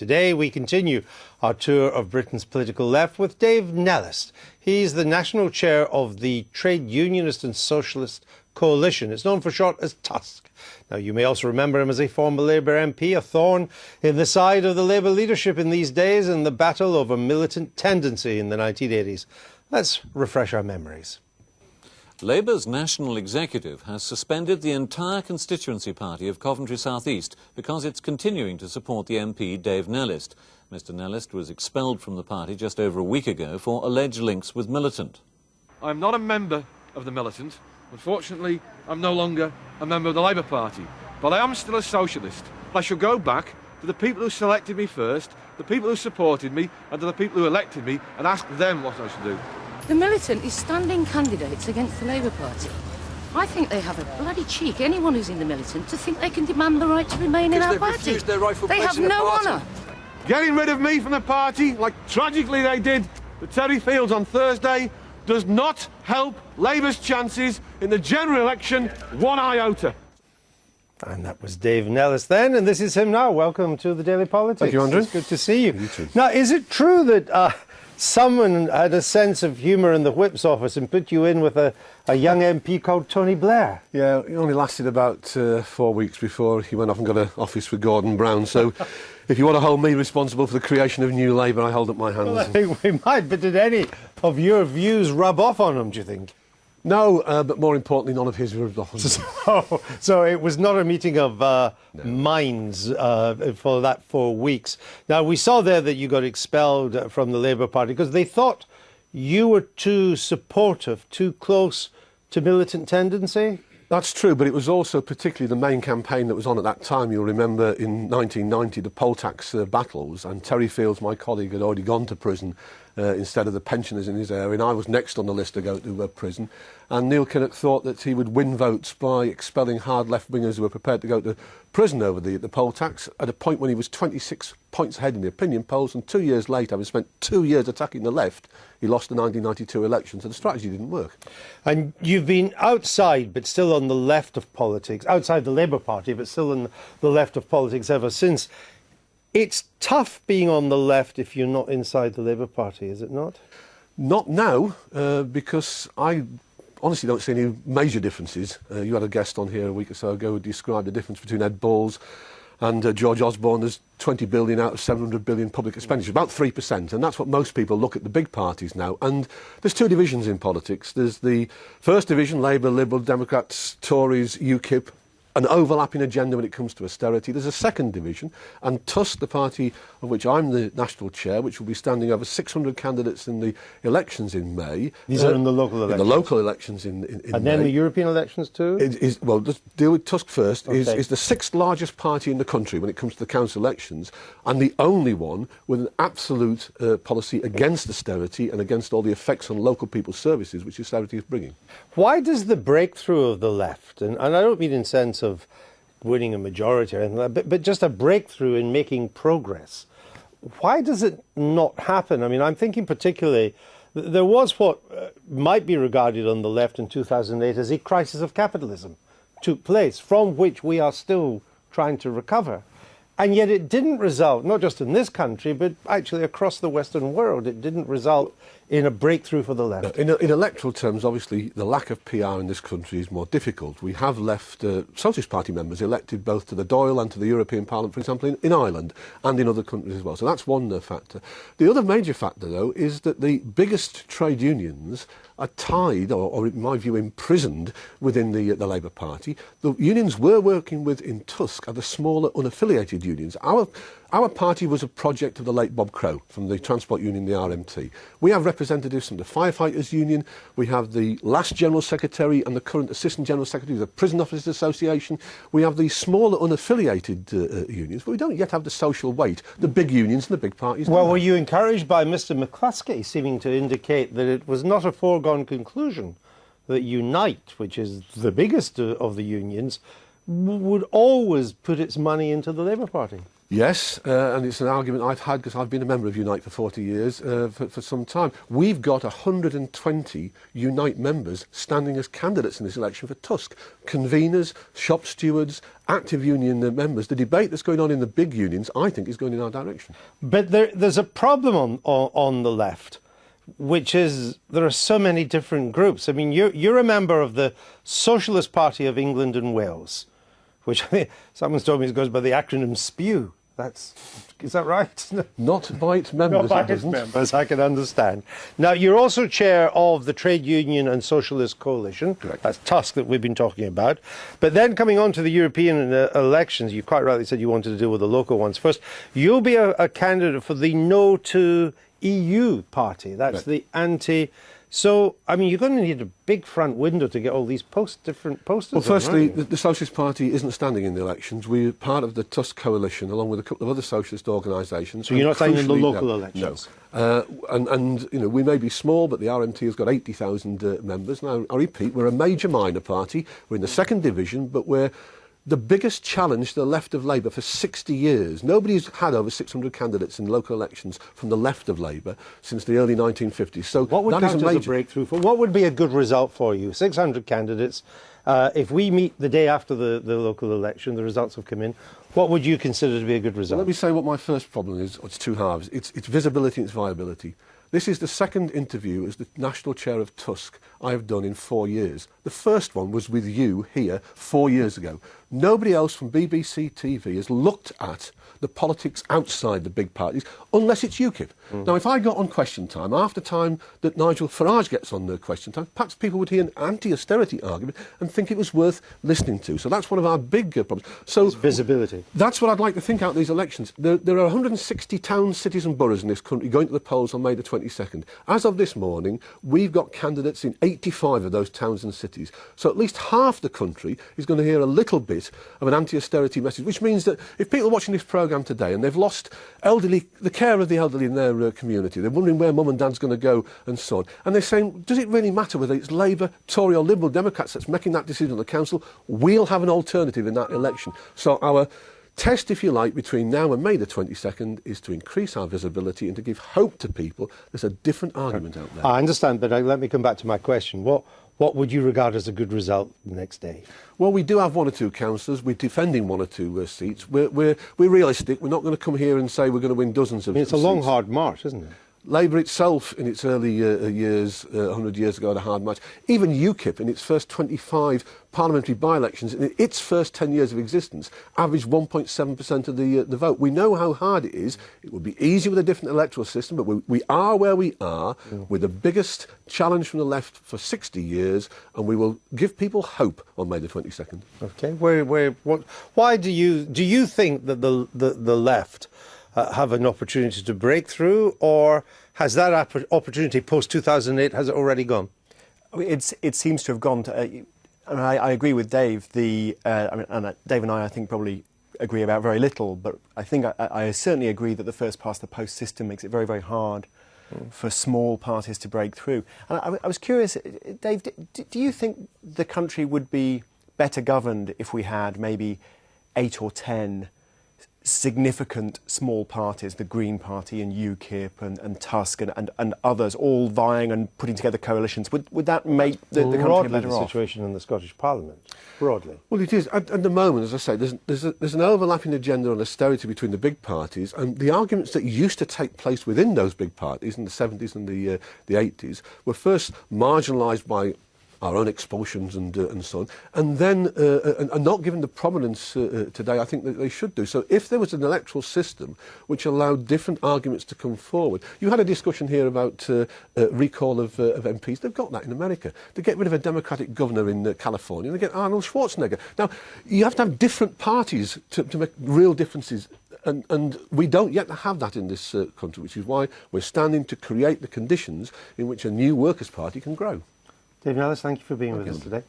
Today we continue our tour of Britain's political left with Dave Nellist. He's the national chair of the Unionist and Socialist Coalition. It's known for short as TUSC. Now, you may also remember him as a former Labour MP, a thorn in the side of the Labour leadership in these days in the battle over militant tendency in the 1980s. Let's refresh our memories. Labour's national executive has suspended the entire constituency party of Coventry South East because it's continuing to support the MP Dave Nellist. Mr Nellist was expelled from the party just over a week ago for alleged links with militant. I'm not a member of the militant. Unfortunately, I'm no longer a member of the Labour Party, but I am still a socialist. I shall go back to the people who selected me first, the people who supported me, and to the people who elected me, and ask them what I should do. The militant is standing candidates against the Labour Party. I think they have a bloody cheek, anyone who's in the militant, to think they can demand the right to remain in our party. Their rightful they place have in the no party. honour. Getting rid of me from the party, like tragically they did to Terry Fields on Thursday, does not help Labour's chances in the general election one iota. And that was Dave Nellist then, and this is him now. Welcome to the Daily Politics. Thank you, Andrew. It's good to see you. You too. Now, is it true that someone had a sense of humour in the Whip's office and put you in with a young MP called Tony Blair? Yeah, it only lasted about 4 weeks before he went off and got an office with Gordon Brown. So if you want to hold me responsible for the creation of New Labour, I hold up my hands. Well, I think we might, but did any of your views rub off on him, do you think? No, but more importantly, none of his rubbed off on me. So it was not a meeting of minds for that 4 weeks. Now, we saw there that you got expelled from the Labour Party because they thought you were too supportive, too close to militant tendency. That's true, but it was also particularly the main campaign that was on at that time. You'll remember in 1990 the poll tax battles, and Terry Fields, my colleague, had already gone to prison instead of the pensioners in his area, and I was next on the list to go to prison. And Neil Kinnock thought that he would win votes by expelling hard left-wingers who were prepared to go to prison over the poll tax at a point when he was 26 points ahead in the opinion polls, and 2 years later, having spent 2 years attacking the left, he lost the 1992 election, so the strategy didn't work. And you've been outside, but still on the left of politics, outside the Labour Party, but still on the left of politics ever since. It's tough being on the left if you're not inside the Labour Party, is it not? Not now, because I honestly don't see any major differences. You had a guest on here a week or so ago who described the difference between Ed Balls and George Osborne. There's 20 billion out of 700 billion public expenditure, about 3%, and that's what most people look at the big parties now. And there's two divisions in politics. There's the first division, Labour, Liberal Democrats, Tories, UKIP, an overlapping agenda when it comes to austerity. There's a second division, and TUSC, the party of which I'm the national chair, which will be standing over 600 candidates in the elections in May. These are in the local elections? In the local elections in May. And then the European elections too? Well, let's deal with TUSC first. Okay. Is the sixth largest party in the country when it comes to the council elections, and the only one with an absolute policy against austerity and against all the effects on local people's services which austerity is bringing. Why does the breakthrough of the left, and I don't mean in sense of winning a majority or anything like that, but just a breakthrough in making progress, why does it not happen? I mean, I'm thinking particularly, there was what might be regarded on the left in 2008 as a crisis of capitalism took place, from which we are still trying to recover. And yet it didn't result, not just in this country, but actually across the Western world, it didn't result in a breakthrough for the left. In electoral terms, obviously, the lack of PR in this country is more difficult. We have left Socialist Party members elected both to the Dáil and to the European Parliament, for example, in Ireland and in other countries as well. So that's one factor. The other major factor, though, is that the biggest trade unions are tied, or in my view, imprisoned within the Labour Party. The unions we're working with in TUSC are the smaller, unaffiliated unions. Our party was a project of the late Bob Crow from the Transport Union, the RMT. We have representatives from the Firefighters Union. We have the last General Secretary and the current Assistant General Secretary of the Prison Officers Association. We have the smaller, unaffiliated unions, but we don't yet have the social weight, the big unions and the big parties. Well, were you encouraged by Mr McCluskey seeming to indicate that it was not a foregone conclusion that Unite, which is the biggest of the unions, would always put its money into the Labour Party? Yes, and it's an argument I've had because I've been a member of Unite for 40 years, for some time. We've got 120 Unite members standing as candidates in this election for TUSC. Conveners, shop stewards, active union members. The debate that's going on in the big unions, I think, is going in our direction. But there's a problem on the left, which is there are so many different groups. I mean, you're a member of the Socialist Party of England and Wales, which someone's told me goes by the acronym SPEW. Is that right? Not by its members, Not by its members, I can understand. Now, you're also chair of the Trade Union and Socialist Coalition. Correct. That's TUSC that we've been talking about. But then coming on to the European elections, you quite rightly said you wanted to deal with the local ones first. You'll be a candidate for the No to EU party. That's right. The anti... So, I mean, you're going to need a big front window to get all these different posters. Well, firstly, the Socialist Party isn't standing in the elections. We're part of the TUSC coalition, along with a couple of other socialist organisations. So you're not standing in the local elections? No. And you know, we may be small, but the RMT has got 80,000 members. Now, I repeat, we're a major minor party. We're in the second division, but we're the biggest challenge to the left of Labour for 60 years. Nobody's had over 600 candidates in local elections from the left of Labour since the early 1950s. So what would count as a breakthrough for? What would be a good result for you? 600 candidates. If we meet the day after the local election, the results have come in. What would you consider to be a good result? Well, let me say what my first problem is. It's two halves. It's visibility and it's viability. This is the second interview as the national chair of TUSC I have done in 4 years. The first one was with you here 4 years ago. Nobody else from BBC TV has looked at the politics outside the big parties, unless it's UKIP. Now, if I got on Question Time, after time that Nigel Farage gets on the Question Time, perhaps people would hear an anti-austerity argument and think it was worth listening to. So that's one of our big problems. So it's visibility. That's what I'd like to think out of these elections. There are 160 towns, cities and boroughs in this country going to the polls on May the 22nd. As of this morning, we've got candidates in 85 of those towns and cities. So at least half the country is going to hear a little bit of an anti-austerity message, which means that if people are watching this programme today and they've lost the care of the elderly in their community, they're wondering where mum and dad's going to go and so on, and they're saying, does it really matter whether it's Labour, Tory or Liberal Democrats that's making that decision on the council? We'll have an alternative in that election. So our test, if you like, between now and May the 22nd is to increase our visibility and to give hope to people. There's a different argument out there. I understand, but let me come back to my question. What would you regard as a good result the next day? Well, we do have one or two councillors. We're defending one or two seats. We're realistic. We're not going to come here and say we're going to win dozens of seats. It's a long, hard march, isn't it? Labour itself, in its early years, 100 years ago, had a hard march. Even UKIP, in its first 25 parliamentary by-elections, in its first 10 years of existence, averaged 1.7% of the vote. We know how hard it is. It would be easy with a different electoral system, but we are where we are, with the biggest challenge from the left for 60 years, and we will give people hope on May the 22nd. Okay. Why do you think that the left have an opportunity to break through, or has that opportunity post-2008, has it already gone? It seems to have gone to... I agree with Dave. Dave and I think, probably agree about very little, but I think I certainly agree that the first-past-the-post system makes it very, very hard for small parties to break through. And I was curious, Dave, do you think the country would be better governed if we had maybe 8 or 10 significant small parties, the Green Party and UKIP and TUSC and others, all vying and putting together coalitions? Would that make the country better off? The situation in the Scottish Parliament, broadly. Well, it is. At the moment, as I say, there's an overlapping agenda on austerity between the big parties, and the arguments that used to take place within those big parties in the 70s and the 80s were first marginalised by our own expulsions and so on, and then are not given the prominence today I think that they should do. So if there was an electoral system which allowed different arguments to come forward, you had a discussion here about recall of MPs. They've got that in America. They get rid of a Democratic governor in California, and they get Arnold Schwarzenegger. Now, you have to have different parties to make real differences. And we don't yet have that in this country, which is why we're standing to create the conditions in which a new Workers' Party can grow. Dave Nellist, thank you for being with us today.